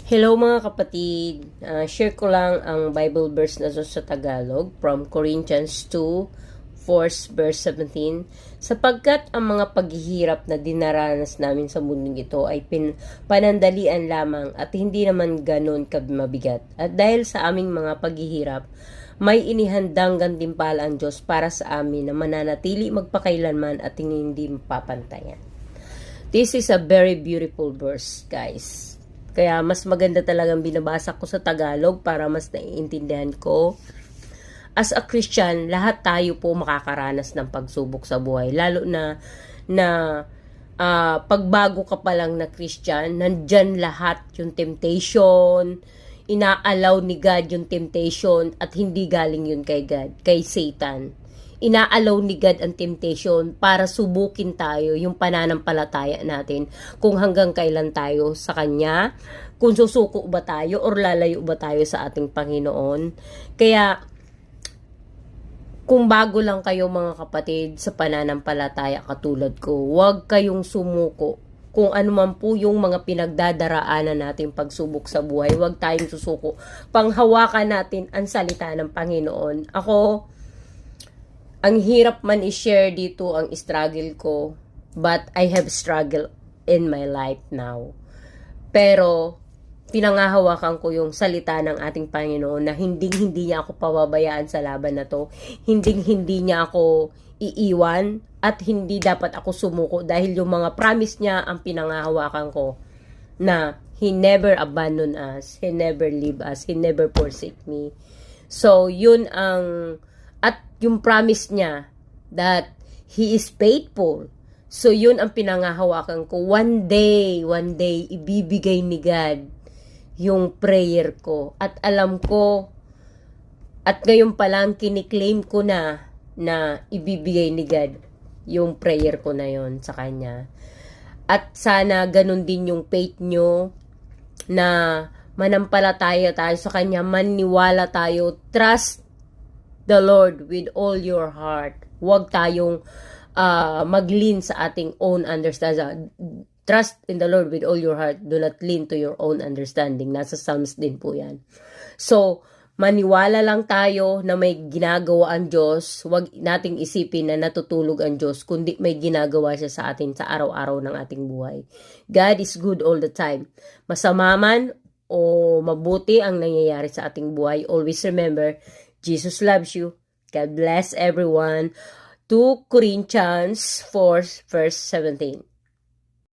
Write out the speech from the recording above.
Hello mga kapatid, share ko lang ang Bible verse na sa Tagalog from Corinthians 2, 4 verse 17. Sapagkat ang mga paghihirap na dinaranas namin sa mundong ito ay panandalian lamang at hindi naman ganon mabigat. At dahil sa aming mga paghihirap, may inihandang gantimpala ang Diyos para sa amin na mananatili magpakailanman at hindi mapapantayan. This is a very beautiful verse, guys. Kaya mas maganda talagang binabasa ko sa Tagalog para mas naiintindihan ko. As a Christian, lahat tayo po makakaranas ng pagsubok sa buhay. Lalo na pagbago ka pa lang na Christian, nandyan lahat yung temptation, inaalaw ni God yung temptation at hindi galing yun kay God, kay Satan. Inaalaw ni God ang temptation para subukin tayo yung pananampalataya natin kung hanggang kailan tayo sa Kanya, kung susuko ba tayo or lalayo ba tayo sa ating Panginoon. Kaya kung bago lang kayo mga kapatid sa pananampalataya katulad ko, huwag kayong sumuko. Kung ano man po yung mga pinagdadaraanan natin pagsubok sa buhay, huwag tayong susuko. Panghawakan natin ang salita ng Panginoon. Ang hirap man i-share dito ang struggle ko, but I have struggle in my life now. Pero, pinangahawakan ko yung salita ng ating Panginoon na hindi niya ako pababayaan sa laban na to. Hindi niya ako iiwan at hindi dapat ako sumuko dahil yung mga promise niya ang pinangahawakan ko na He never abandon us, He never leave us, He never forsake me. So, yun at yung promise niya that He is faithful. So, yun ang pinangahawakan ko. One day, ibibigay ni God yung prayer ko. At alam ko, at ngayon pa lang, kiniklaim ko na ibibigay ni God yung prayer ko na yon sa Kanya. At sana ganun din yung faith nyo na manampalataya tayo sa Kanya, maniwala tayo, trust the Lord with all your heart. Huwag tayong mag-lean sa ating own understanding. Trust in the Lord with all your heart. Do not lean to your own understanding. Nasa Psalms din po yan. So, maniwala lang tayo na may ginagawa ang Diyos. Huwag nating isipin na natutulog ang Diyos, kundi may ginagawa siya sa atin sa araw-araw ng ating buhay. God is good all the time. Masama man o mabuti ang nangyayari sa ating buhay, always remember, Jesus loves you. God bless everyone. 2 Corinthians 4 verse 17.